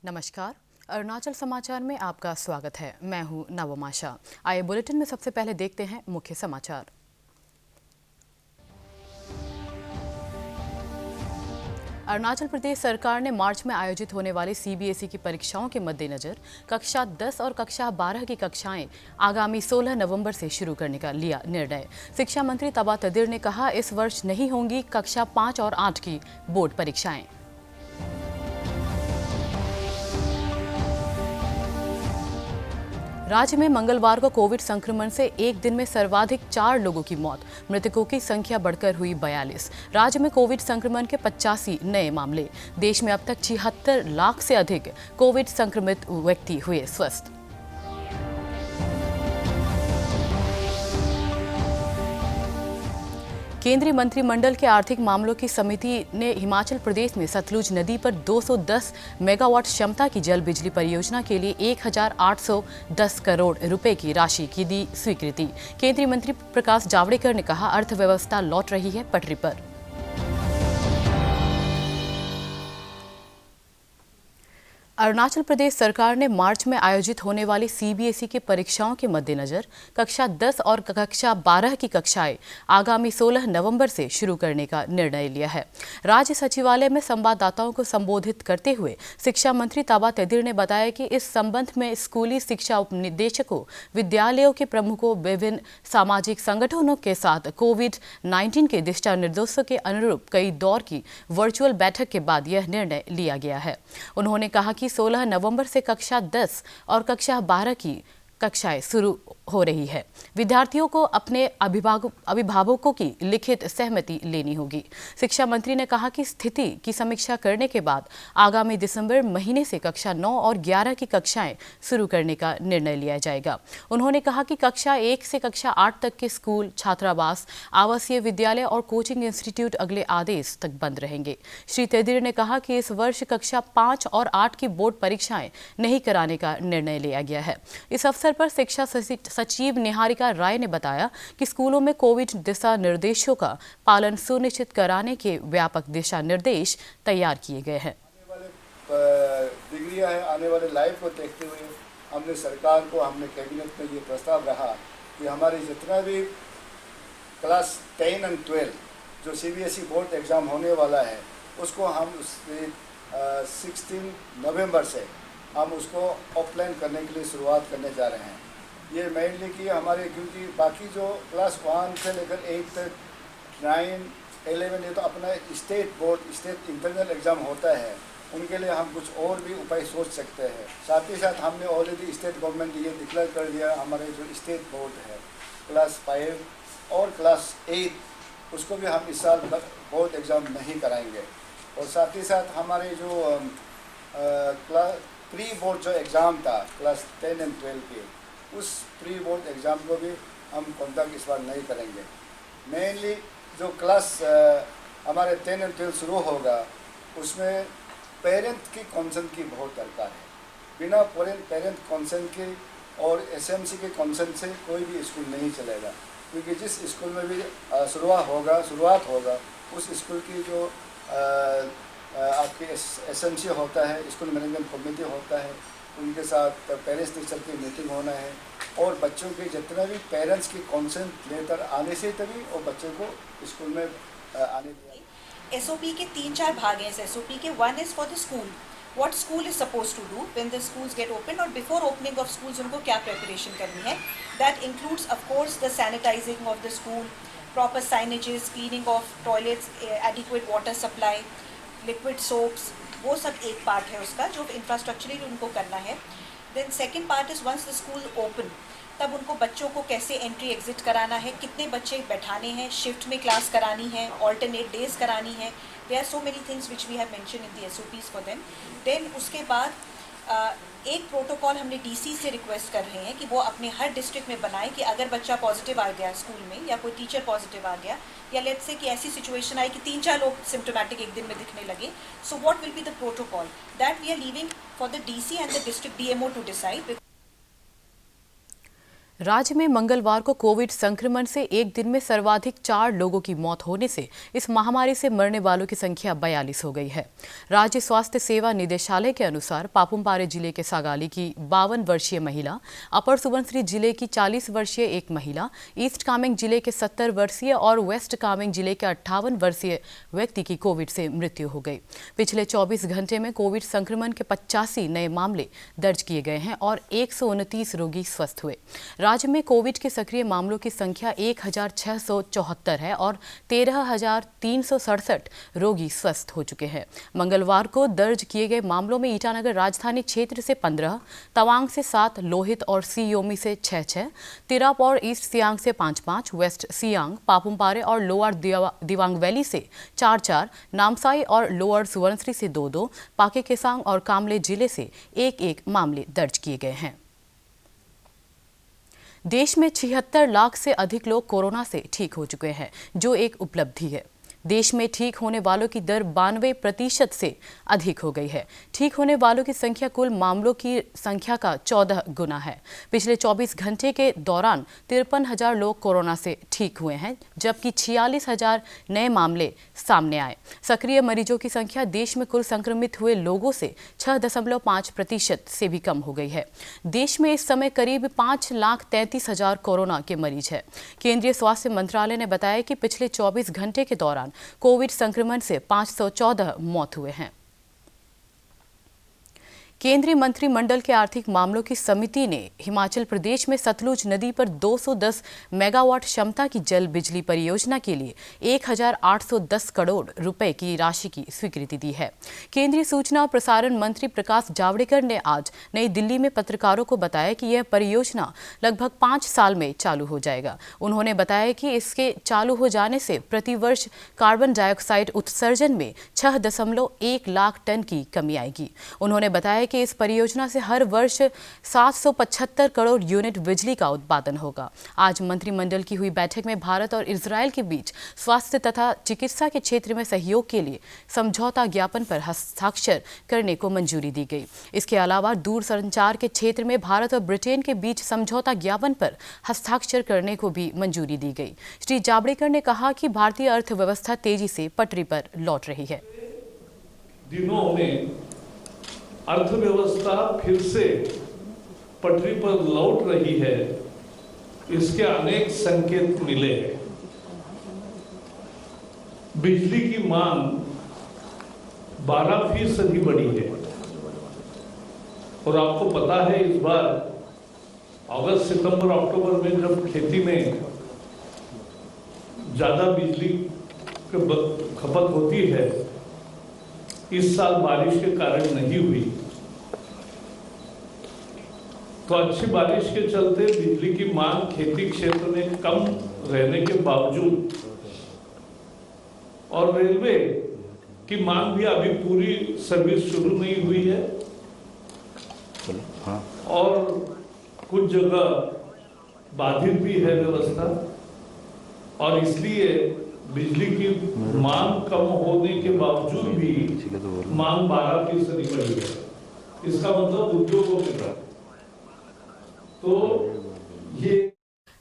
नमस्कार। अरुणाचल समाचार में आपका स्वागत है। मैं हूं नवमाशा। आइए बुलेटिन में सबसे पहले देखते हैं मुख्य समाचार। अरुणाचल प्रदेश सरकार ने मार्च में आयोजित होने वाली सीबीएसई की परीक्षाओं के मद्देनजर कक्षा 10 और कक्षा 12 की कक्षाएं आगामी 16 नवंबर से शुरू करने का लिया निर्णय। शिक्षा मंत्री तबा तदिर ने कहा, इस वर्ष नहीं होंगी कक्षा 5 और 8 की बोर्ड परीक्षाएं। राज्य में मंगलवार को कोविड संक्रमण से एक दिन में सर्वाधिक 4 लोगों की मौत, मृतकों की संख्या बढ़कर हुई 42। राज्य में कोविड संक्रमण के 85 नए मामले। देश में अब तक 76 लाख से अधिक कोविड संक्रमित व्यक्ति हुए स्वस्थ। केंद्रीय मंत्रिमंडल के आर्थिक मामलों की समिति ने हिमाचल प्रदेश में सतलुज नदी पर 210 मेगावाट क्षमता की जल बिजली परियोजना के लिए 1810 करोड़ रुपए की राशि की दी स्वीकृति। केंद्रीय मंत्री प्रकाश जावड़ेकर ने कहा, अर्थव्यवस्था लौट रही है पटरी पर। अरुणाचल प्रदेश सरकार ने मार्च में आयोजित होने वाली सीबीएसई की परीक्षाओं के मद्देनजर कक्षा 10 और कक्षा 12 की कक्षाएं आगामी 16 नवंबर से शुरू करने का निर्णय लिया है। राज्य सचिवालय में संवाददाताओं को संबोधित करते हुए शिक्षा मंत्री तबा तेदिर ने बताया कि इस संबंध में स्कूली शिक्षा उपनिदेशकों, विद्यालयों के प्रमुखों, विभिन्न सामाजिक संगठनों के साथ कोविड-19 के दिशा निर्देशों के अनुरूप कई दौर की वर्चुअल बैठक के बाद यह निर्णय लिया गया है। उन्होंने कहा कि 16 नवंबर से कक्षा 10 और कक्षा 12 की कक्षाएं शुरू हो रही है। विद्यार्थियों को अपने अभिभावकों की लिखित सहमति लेनी होगी। शिक्षा मंत्री ने कहा कि स्थिति की समीक्षा करने के बाद आगामी दिसंबर महीने से कक्षा 9 और 11 की कक्षाएं शुरू करने का निर्णय लिया जाएगा। उन्होंने कहा कि कक्षा 1 से कक्षा 8 तक के स्कूल, छात्रावास, आवासीय विद्यालय और कोचिंग इंस्टीट्यूट अगले आदेश तक बंद रहेंगे। श्री तेदिर ने कहा कि इस वर्ष कक्षा 5 और 8 की बोर्ड परीक्षाएं नहीं कराने का निर्णय लिया गया है। इस अवसर पर शिक्षा सचिव निहारिका राय ने बताया कि स्कूलों में कोविड दिशा निर्देशों का पालन सुनिश्चित कराने के व्यापक दिशा निर्देश तैयार किए गए हैं। डिग्रियां है, आने वाले लाइफ को देखते हुए हमने सरकार को, हमने कैबिनेट में ये प्रस्ताव रहा कि हमारे जितना भी क्लास 10 और 12 जो सीबीएसई बोर्ड एग्ज़ाम होने वाला है उसको हम 16 नवंबर से हम उसको ऑफलाइन करने के लिए शुरुआत करने जा रहे हैं। ये मेनली कि हमारे, क्योंकि बाकी जो क्लास 1 से लेकर 8 तक, 9, 11 ये तो अपना state board, state internal exam होता है, उनके लिए हम कुछ और भी उपाय सोच सकते हैं। साथ ही साथ हमने ऑलरेडी स्टेट गवर्नमेंट ये डिक्लेयर कर दिया, हमारे जो स्टेट बोर्ड है क्लास 5 और क्लास 8 उसको भी हम इस साल बोर्ड एग्ज़ाम नहीं कराएंगे। और साथ ही साथ हमारे जो प्री बोर्ड जो एग्ज़ाम था क्लास 10 और 12 के, उस प्री बोर्ड एग्ज़ाम को भी हम कंडक्ट इस बार नहीं करेंगे। मेनली जो क्लास हमारे 10 और 12 शुरू होगा उसमें पेरेंट की कंसेंट की बहुत दरकार है। बिना पेरेंट कंसेंट के और एसएमसी के कंसेंट से कोई भी स्कूल नहीं चलेगा, क्योंकि जिस स्कूल में भी शुरुआत होगा उस स्कूल की जो आपके एसएमसी होता है, स्कूल मैनेजमेंट कमेटी होता है, उनके साथ पेरेंट्स टीचर की मीटिंग होना है और बच्चों के जितने भी पेरेंट्स की कंसेंट लेकर आने से तभी और बच्चों को स्कूल में आने दिया। एसओपी के 3-4 भाग हैं। एसओपी के 1 is for the school, what school is suppose to do when the schools get open, और बिफोर ओपनिंग ऑफ स्कूल्स उनको क्या प्रिपरेशन करनी है। That includes of course the sanitising of the school, proper signages, cleaning of toilets, adequate water supply, liquid soaps, वो सब एक part है उसका जो इंफ्रास्ट्रक्चरली उनको करना है। Then second part is once the school open, तब उनको बच्चों को कैसे एंट्री एग्जिट कराना है, कितने बच्चे बैठाने हैं, शिफ्ट में क्लास करानी है, ऑल्टरनेट डेज करानी है। There are so many things which we have mention in the SOPs for them. देन उसके बाद एक प्रोटोकॉल हमने डीसी से रिक्वेस्ट कर रहे हैं कि वो अपने हर डिस्ट्रिक्ट में बनाए कि अगर बच्चा पॉजिटिव आ गया स्कूल में या कोई टीचर पॉजिटिव आ गया, या लेट्स से कि ऐसी सिचुएशन आई कि 3-4 लोग सिम्टोमेटिक एक दिन में दिखने लगे, so what will be the protocol, that we are leaving for the DC and the district DMO to decide. राज्य में मंगलवार को कोविड संक्रमण से एक दिन में सर्वाधिक 4 लोगों की मौत होने से इस महामारी से मरने वालों की संख्या 42 हो गई है। राज्य स्वास्थ्य सेवा निदेशालय के अनुसार पापुमपारे जिले के सागाली की 52 वर्षीय महिला, अपर सुबनसिरी जिले की 40 वर्षीय एक महिला, ईस्ट कामेंग जिले के 70 वर्षीय और वेस्ट कामेंग जिले के 58 वर्षीय व्यक्ति की कोविड से मृत्यु हो गई। पिछले 24 घंटे में कोविड संक्रमण के 85 नए मामले दर्ज किए गए हैं और 129 रोगी स्वस्थ हुए। राज्य में कोविड के सक्रिय मामलों की संख्या 1674 है और 13,367 रोगी स्वस्थ हो चुके हैं। मंगलवार को दर्ज किए गए मामलों में ईटानगर राजधानी क्षेत्र से 15, तवांग से 7, लोहित और सी योमी से 6, तिराप और ईस्ट सियांग से 5, वेस्ट सियांग, पापुमपारे और लोअर दिवांग वैली से 4, नामसाई और लोअर सुबनसिरी से 2, पाके केसांग और कामले जिले से 1 मामले दर्ज किए गए हैं। देश में 76 लाख से अधिक लोग कोरोना से ठीक हो चुके हैं, जो एक उपलब्धि है। देश में ठीक होने वालों की दर 92% से अधिक हो गई है। ठीक होने वालों की संख्या कुल मामलों की संख्या का 14 गुना है। पिछले 24 घंटे के दौरान 53,000 लोग कोरोना से ठीक हुए हैं, जबकि 46,000 नए मामले सामने आए। सक्रिय मरीजों की संख्या देश में कुल संक्रमित हुए लोगों से 6.5% से भी कम हो गई है। देश में इस समय करीब 5,33,000 कोरोना के मरीज हैं। केंद्रीय स्वास्थ्य मंत्रालय ने बताया कि पिछले 24 घंटे के दौरान कोविड संक्रमण से 514 मौत हुए हैं। केंद्रीय मंत्रिमंडल के आर्थिक मामलों की समिति ने हिमाचल प्रदेश में सतलुज नदी पर 210 मेगावाट क्षमता की जल बिजली परियोजना के लिए 1,810 करोड़ रुपए की राशि की स्वीकृति दी है। केंद्रीय सूचना और प्रसारण मंत्री प्रकाश जावड़ेकर ने आज नई दिल्ली में पत्रकारों को बताया कि यह परियोजना लगभग 5 साल में चालू हो जाएगा। उन्होंने बताया कि इसके चालू हो जाने से प्रतिवर्ष कार्बन डाइऑक्साइड उत्सर्जन में 6.1 लाख टन की कमी आएगी। उन्होंने बताया कि इस परियोजना से हर वर्ष 775 करोड़ यूनिट बिजली का उत्पादन होगा। आज मंत्रिमंडल की हुई बैठक में भारत और इजरायल के बीच स्वास्थ्य तथा चिकित्सा के क्षेत्र में सहयोग के लिए समझौता ज्ञापन पर हस्ताक्षर करने को मंजूरी दी गई। इसके अलावा दूरसंचार के क्षेत्र में भारत और ब्रिटेन के बीच समझौता ज्ञापन पर हस्ताक्षर करने को भी मंजूरी दी गई। श्री जावड़ेकर ने कहा कि भारतीय अर्थव्यवस्था तेजी से पटरी पर लौट रही है। दिनों में अर्थव्यवस्था फिर से पटरी पर लौट रही है, इसके अनेक संकेत मिले हैं। बिजली की मांग 12% बढ़ी है और आपको पता है इस बार अगस्त, सितंबर, अक्टूबर में जब खेती में ज्यादा बिजली की खपत होती है, इस साल बारिश के कारण नहीं हुई, तो अच्छी बारिश के चलते बिजली की मांग खेती क्षेत्र में कम रहने के बावजूद और रेलवे की मांग भी अभी पूरी सर्विस शुरू नहीं हुई है और कुछ जगह बाधित भी है व्यवस्था, और इसलिए बिजली की मांग कम होने के बावजूद भी मांग 12% बढ़ी है। इसका मतलब उद्योगों के साथ तो ये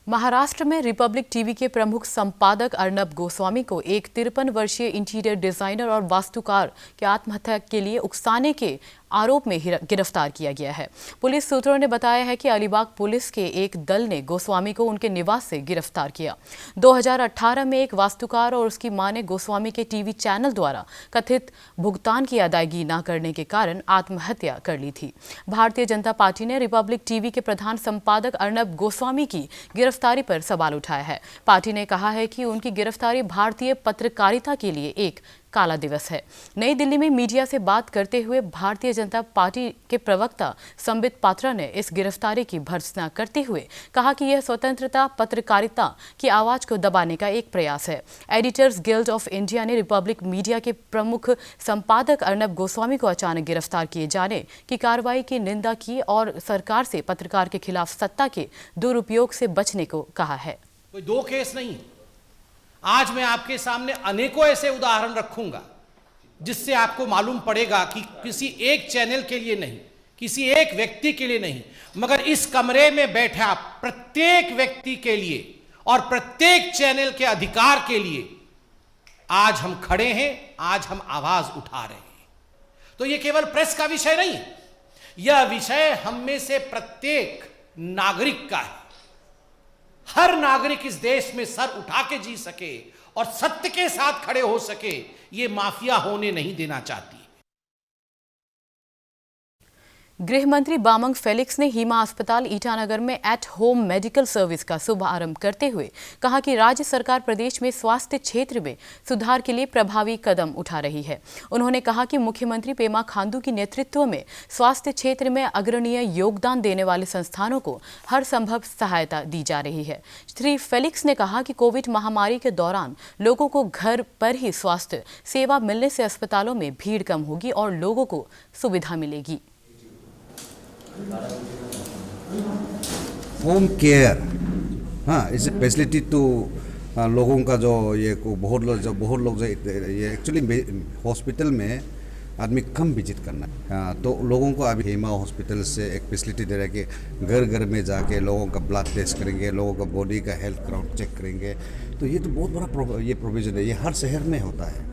महाराष्ट्र में रिपब्लिक टीवी के प्रमुख संपादक अर्नब गोस्वामी को एक 53 वर्षीय इंटीरियर डिजाइनर और वास्तुकार के आत्महत्या के लिए उकसाने के आरोप में गिरफ्तार किया गया है। पुलिस सूत्रों ने बताया है कि अलीबाग पुलिस के एक दल ने गोस्वामी को उनके निवास से गिरफ्तार किया। 2018 में एक वास्तुकार और उसकी मां ने गोस्वामी के टीवी चैनल द्वारा कथित भुगतान की अदायगी न करने के कारण आत्महत्या कर ली थी। भारतीय जनता पार्टी ने रिपब्लिक टीवी के प्रधान संपादक अर्नब गोस्वामी की गिरफ्तारी पर सवाल उठाया है। पार्टी ने कहा है कि उनकी गिरफ्तारी भारतीय पत्रकारिता के लिए एक काला दिवस है। नई दिल्ली में मीडिया से बात करते हुए भारतीय जनता पार्टी के प्रवक्ता संबित पात्रा ने इस गिरफ्तारी की भर्त्सना करते हुए कहा कि यह स्वतंत्रता पत्रकारिता की आवाज को दबाने का एक प्रयास है। एडिटर्स गिल्ड ऑफ इंडिया ने रिपब्लिक मीडिया के प्रमुख संपादक अर्नब गोस्वामी को अचानक गिरफ्तार किए जाने की कार्रवाई की निंदा की और सरकार से पत्रकार के खिलाफ सत्ता के दुरुपयोग से बचने को कहा है। कोई दो केस नहीं, आज मैं आपके सामने अनेकों ऐसे उदाहरण रखूंगा जिससे आपको मालूम पड़ेगा कि किसी एक चैनल के लिए नहीं, किसी एक व्यक्ति के लिए नहीं, मगर इस कमरे में बैठा प्रत्येक व्यक्ति के लिए और प्रत्येक चैनल के अधिकार के लिए आज हम खड़े हैं, आज हम आवाज उठा रहे हैं। तो यह केवल प्रेस का विषय नहीं, यह विषय हम में से प्रत्येक नागरिक का है। हर नागरिक इस देश में सर उठा के जी सके और सत्य के साथ खड़े हो सके, यह माफिया होने नहीं देना चाहती। गृह मंत्री बामंग फेलिक्स ने हीमा अस्पताल ईटानगर में एट होम मेडिकल सर्विस का शुभारंभ करते हुए कहा कि राज्य सरकार प्रदेश में स्वास्थ्य क्षेत्र में सुधार के लिए प्रभावी कदम उठा रही है। उन्होंने कहा कि मुख्यमंत्री पेमा खांडू के नेतृत्व में स्वास्थ्य क्षेत्र में अग्रणीय योगदान देने वाले संस्थानों को हर संभव सहायता दी जा रही है। श्री फेलिक्स ने कहा कि कोविड महामारी के दौरान लोगों को घर पर ही स्वास्थ्य सेवा मिलने से अस्पतालों में भीड़ कम होगी और लोगों को सुविधा मिलेगी। होम केयर, हाँ, इस फैसिलिटी तो लोगों का जो ये बहुत लोग जो ये एक्चुअली हॉस्पिटल में आदमी कम विजिट करना है। हाँ, तो लोगों को अभी हीमा हॉस्पिटल से एक फैसिलिटी दे रहा है कि घर घर में जाके लोगों का ब्लड टेस्ट करेंगे, लोगों का बॉडी का हेल्थ ग्राउंड चेक करेंगे। तो ये तो बहुत बड़ा ये प्रोविज़न है, ये हर शहर में होता है।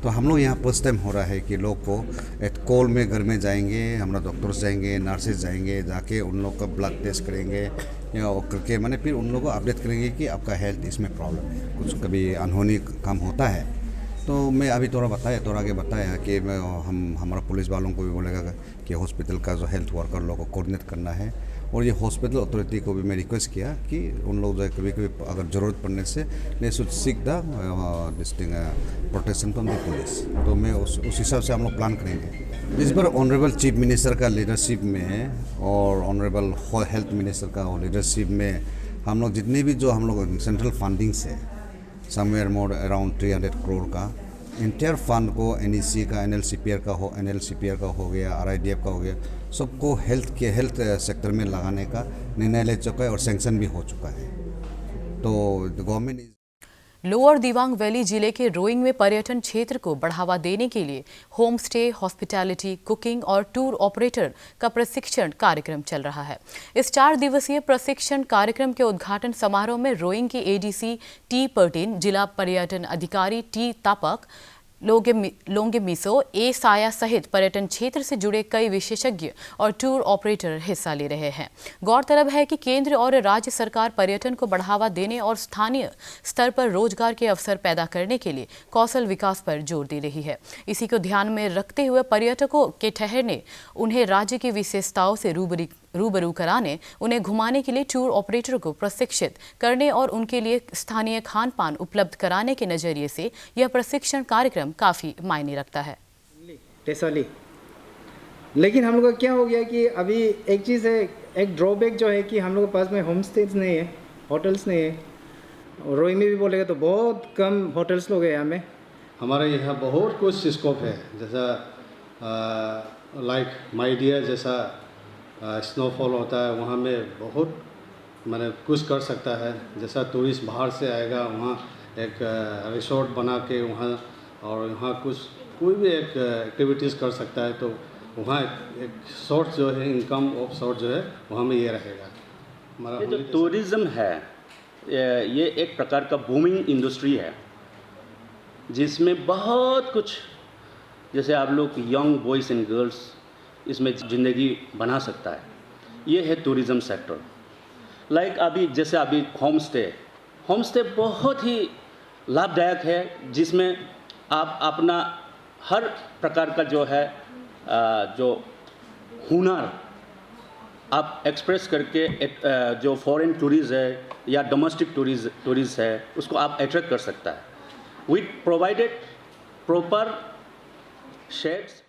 तो हम लोग यहाँ फर्स्ट टाइम हो रहा है कि लोग को एक कॉल में घर में जाएंगे, हमारा डॉक्टर्स जाएंगे, नर्सेज जाएंगे, जाके उन लोग का ब्लड टेस्ट करेंगे या करके मैंने फिर उन लोगों को अपडेट करेंगे कि आपका हेल्थ इसमें प्रॉब्लम है, कुछ कभी अनहोनी काम होता है। तो मैं अभी थोड़ा आगे बताया कि हमारा पुलिस वालों को भी बोलेगा कि हॉस्पिटल का जो हेल्थ वर्कर लोगों को कोऑर्डिनेट करना है। और ये हॉस्पिटल अथॉरिटी को भी मैं रिक्वेस्ट किया कि उन लोग जो है कभी अगर ज़रूरत पड़ने से they should seek the protection from the police. तो मैं उस हिसाब से हम लोग प्लान करेंगे। इस बार ऑनरेबल चीफ मिनिस्टर का लीडरशिप में और ऑनरेबल हेल्थ मिनिस्टर का लीडरशिप में हम लोग जितने भी जो हम लोग सेंट्रल फंडिंग से समवेयर मोर अराउंड 300 करोड़ का इंटायर फंड को NEC का, NLCPR का हो गया, RIDF का हो गया, सबको हेल्थ सेक्टर में लगाने का निर्णय ले चुका है और सैंक्शन भी हो चुका है। तो गवर्नमेंट लोअर दिबांग वैली जिले के रोइंग में पर्यटन क्षेत्र को बढ़ावा देने के लिए होम स्टे, हॉस्पिटैलिटी, कुकिंग और टूर ऑपरेटर का प्रशिक्षण कार्यक्रम चल रहा है। इस 4 दिवसीय प्रशिक्षण कार्यक्रम के उद्घाटन समारोह में रोइंग के ADC टी पर्टिन, जिला पर्यटन अधिकारी टी तापक, लोंगे मिसो, ए साया सहित पर्यटन क्षेत्र से जुड़े कई विशेषज्ञ और टूर ऑपरेटर हिस्सा ले रहे हैं। गौरतलब है कि केंद्र और राज्य सरकार पर्यटन को बढ़ावा देने और स्थानीय स्तर पर रोजगार के अवसर पैदा करने के लिए कौशल विकास पर जोर दे रही है। इसी को ध्यान में रखते हुए पर्यटकों के ठहरने, उन्हें राज्य की विशेषताओं से रूबरू कराने, उन्हें घुमाने के लिए टूर ऑपरेटर को प्रशिक्षित करने और उनके लिए स्थानीय खान पान उपलब्ध कराने के नजरिए से यह प्रशिक्षण कार्यक्रम काफ़ी मायने रखता है। लेकिन हम लोग का क्या हो गया कि अभी एक चीज़ है, एक ड्रॉबैक जो है कि हम लोग के पास में होम स्टेज नहीं है, होटल्स नहीं है। रोइंग में भी बोलेगा तो बहुत कम होटल्स लोग हैं यहाँ में। हमारे यहाँ बहुत कुछ स्कोप है, जैसा लाइक माइडिया जैसा स्नोफॉल होता है, वहाँ में बहुत मैंने कुछ कर सकता है। जैसा टूरिस्ट बाहर से आएगा, वहाँ एक रिसोर्ट बना के वहाँ और वहाँ कुछ कोई भी एक एक्टिविटीज़ कर सकता है। तो वहाँ एक सोर्स जो है, इनकम ऑफ सोर्स जो है वहाँ में ये रहेगा। हमारा जो टूरिज़्म है ये एक प्रकार का बूमिंग इंडस्ट्री है, जिसमें बहुत कुछ, जैसे आप लोग यंग बॉयज़ एंड गर्ल्स इसमें ज़िंदगी बना सकता है। ये है टूरिज़्म सेक्टर। लाइक अभी होम स्टे बहुत ही लाभदायक है, जिसमें आप अपना हर प्रकार का जो है जो हुनर आप एक्सप्रेस करके जो फॉरेन टूरिस्ट है या डोमेस्टिक टूरिस्ट है उसको आप अट्रैक्ट कर सकता है। We provided proper shades.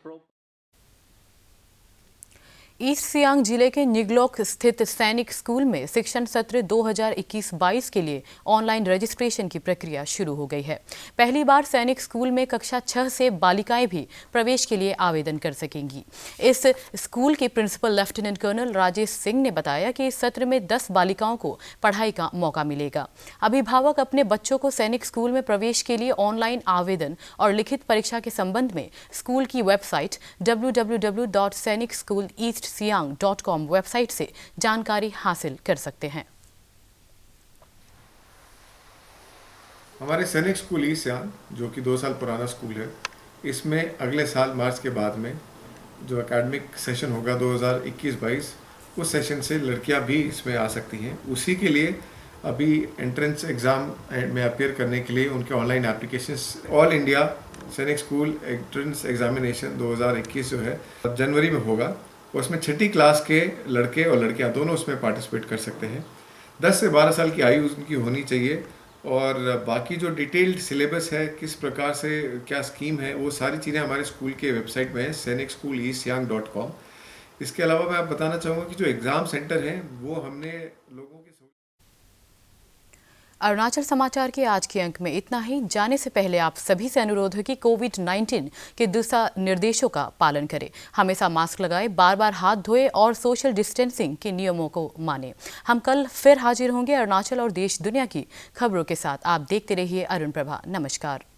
East Siang जिले के निगलोक स्थित सैनिक स्कूल में शिक्षण सत्र 2021-22 के लिए ऑनलाइन रजिस्ट्रेशन की प्रक्रिया शुरू हो गई है। पहली बार सैनिक स्कूल में कक्षा 6 से बालिकाएं भी प्रवेश के लिए आवेदन कर सकेंगी। इस स्कूल के principal lieutenant colonel Rajesh Singh ने बताया कि इस सत्र में 10 बालिकाओं को पढ़ाई का मौका मिलेगा। अभिभावक अपने बच्चों को सैनिक स्कूल में प्रवेश के लिए ऑनलाइन आवेदन और लिखित परीक्षा के संबंध में स्कूल की वेबसाइट www.sainikschool.east www.siang.com वेबसाइट से जानकारी हासिल कर सकते हैं। हमारे सैनिक स्कूल ईस्ट सियांग, जो कि 2 साल पुराना स्कूल है, इसमें अगले साल मार्च के बाद में जो एकेडमिक सेशन होगा 2021-22, उस सेशन से लड़कियां भी इसमें आ सकती हैं। उसी के लिए अभी एंट्रेंस एग्ज़ाम में अपीयर करने के लिए उनके ऑनलाइन एप्लीकेशंस ऑल इंडिया सैनिक स्कूल एंट्रेंस एग्जामिनेशन 2021 जो है जनवरी में होगा। उसमें 6ठी क्लास के लड़के और लड़कियां दोनों उसमें पार्टिसिपेट कर सकते हैं। 10 से 12 साल की आयु उनकी होनी चाहिए और बाकी जो डिटेल्ड सिलेबस है, किस प्रकार से क्या स्कीम है, वो सारी चीज़ें हमारे स्कूल के वेबसाइट में है sainikschooleastsiang.com। इसके अलावा मैं आप बताना चाहूँगा कि जो एग्ज़ाम सेंटर हैं वो हमने लोगों के अरुणाचल समाचार के आज के अंक में इतना ही। जाने से पहले आप सभी से अनुरोध है कि कोविड-19 के दिशा निर्देशों का पालन करें, हमेशा मास्क लगाएं, बार-बार हाथ धोएं और सोशल डिस्टेंसिंग के नियमों को मानें। हम कल फिर हाजिर होंगे अरुणाचल और देश दुनिया की खबरों के साथ। आप देखते रहिए अरुण प्रभा। नमस्कार।